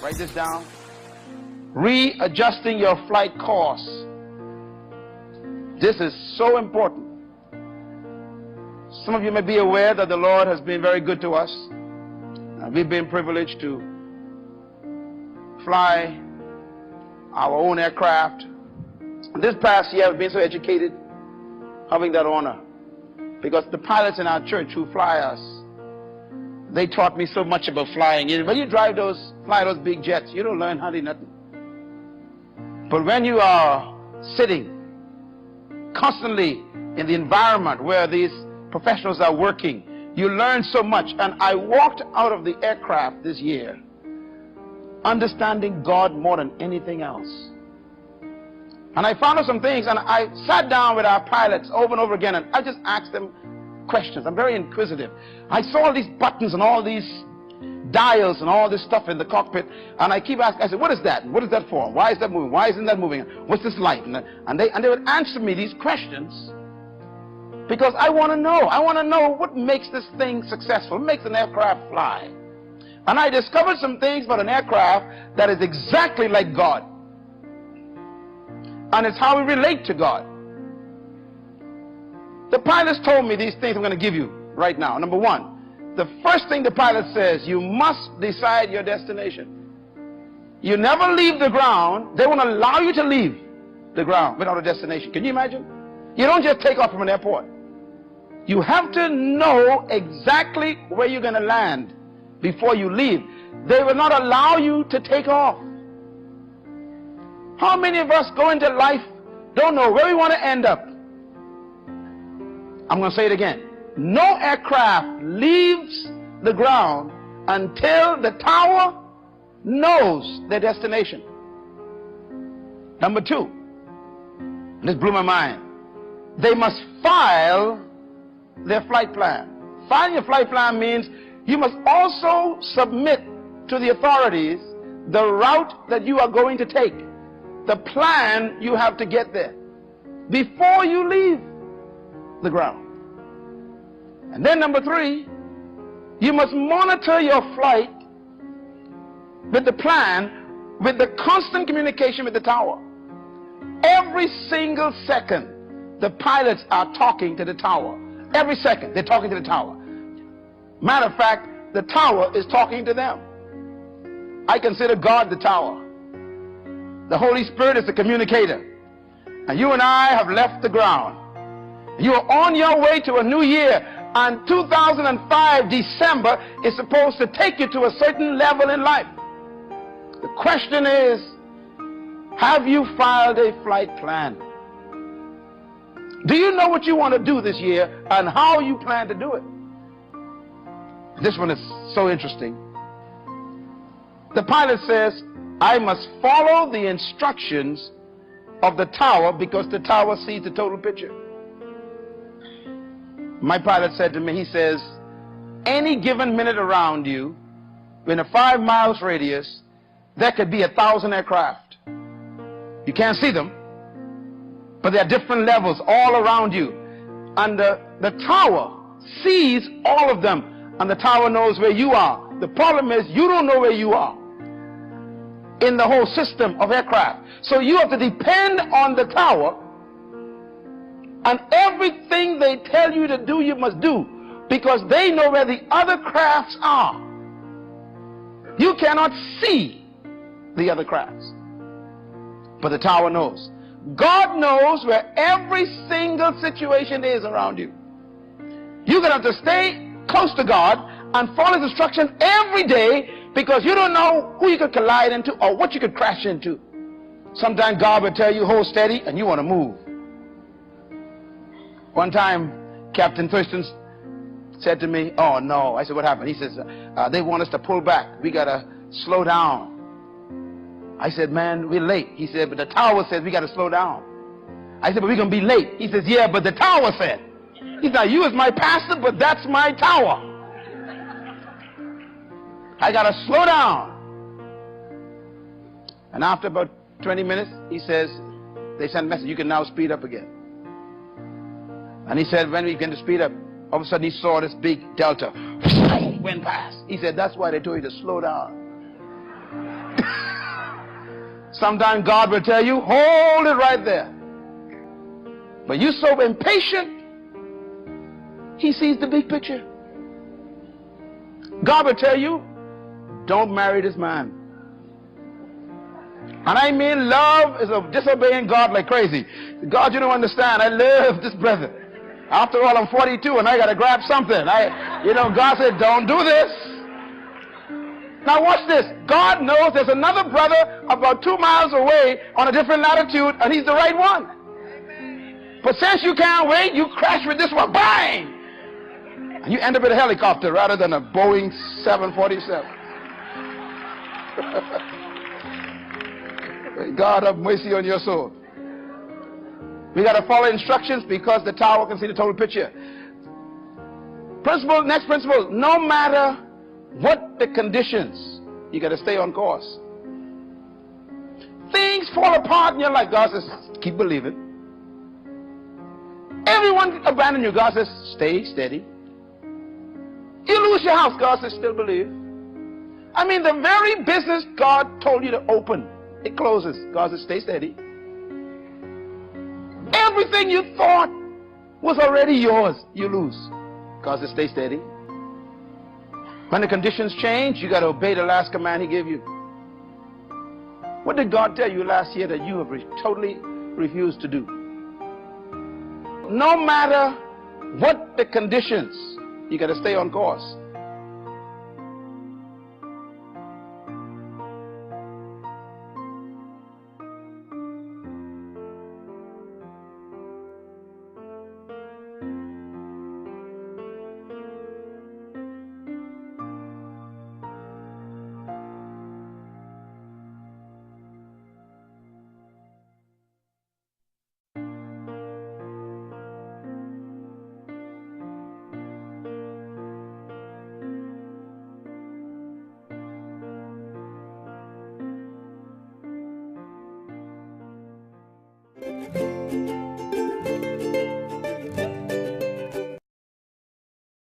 Write this down. Readjusting your flight course. This is so important. Some of you may be aware that the Lord has been very good to us. We've been privileged to fly our own aircraft. This past year, I've been so educated having that honor, because the pilots in our church who fly us, they taught me so much about flying. When you fly those big jets, you don't learn hardly nothing. But when you are sitting constantly in the environment where these professionals are working, you learn so much. And I walked out of the aircraft this year understanding God more than anything else. And I found out some things, and I sat down with our pilots over and over again, and I just asked them questions. I'm very inquisitive. I saw all these buttons and all these dials and all this stuff in the cockpit, and I keep asking, I said, what is that? What is that for? Why is that moving? Why isn't that moving? What's this light? And they would answer me these questions, because I want to know. I want to know what makes this thing successful, what makes an aircraft fly. And I discovered some things about an aircraft that is exactly like God. And it's how we relate to God. The pilots told me these things I'm going to give you right now. Number one, the first thing the pilot says, you must decide your destination. You never leave the ground. They won't allow you to leave the ground without a destination. Can you imagine? You don't just take off from an airport. You have to know exactly where you're going to land before you leave. They will not allow you to take off. How many of us go into life, don't know where we want to end up? I'm going to say it again. No aircraft leaves the ground until the tower knows their destination. Number two, this blew my mind. They must file their flight plan. Filing your flight plan means you must also submit to the authorities the route that you are going to take, the plan you have to get there before you leave the ground. And then number three, you must monitor your flight with the plan, with the constant communication with the tower. Every single second, the pilots are talking to the tower. Every second, they're talking to the tower. Matter of fact, the tower is talking to them. I consider God the tower. The Holy Spirit is the communicator. And you and I have left the ground. You are on your way to a new year, and 2005 December is supposed to take you to a certain level in life. The question is, have you filed a flight plan? Do you know what you want to do this year and how you plan to do it? This one is so interesting. The pilot says, I must follow the instructions of the tower because the tower sees the total picture. My pilot said to me, he says, any given minute around you, in a 5 miles radius, there could be 1,000 aircraft. You can't see them, but there are different levels all around you. And the tower sees all of them, and the tower knows where you are. The problem is you don't know where you are in the whole system of aircraft. So you have to depend on the tower, and everything they tell you to do, you must do, because they know where the other crafts are. You cannot see the other crafts, but the tower knows. God knows where every single situation is around you. You're going to have to stay close to God and follow His instruction every day, because you don't know who you could collide into or what you could crash into. Sometimes God will tell you, hold steady, and you want to move. One time, Captain Thurston said to me, oh no. I said, what happened? He says, they want us to pull back. We got to slow down. I said, man, we're late. He said, but the tower says we got to slow down. I said, but we're going to be late. He says, yeah, but the tower said. He said, you as my pastor, but that's my tower. I got to slow down. And after about 20 minutes, he says, they sent a message, you can now speed up again. And he said, when we began to speed up, all of a sudden he saw this big delta went past. He said, that's why they told you to slow down. Sometimes God will tell you, hold it right there. But you're so impatient, he sees the big picture. God will tell you, don't marry this man. And I mean, love is of disobeying God like crazy. God, you don't understand. I love this brother. After all, I'm 42 and I got to grab something. God said, don't do this. Now watch this. God knows there's another brother about 2 miles away on a different latitude, and he's the right one. But since you can't wait, you crash with this one. Bang! And you end up in a helicopter rather than a Boeing 747. God have mercy on your soul. We got to follow instructions because the tower can see the total picture. Next principle, no matter what the conditions, you got to stay on course. Things fall apart in your life. God says, keep believing. Everyone abandon you. God says, stay steady. You lose your house. God says, still believe. I mean, the very business God told you to open, it closes. God says, stay steady. Everything you thought was already yours, you lose. God says, stay steady. When the conditions change, you got to obey the last command he gave you. What did God tell you last year that you have totally refused to do? No matter what the conditions, you got to stay on course.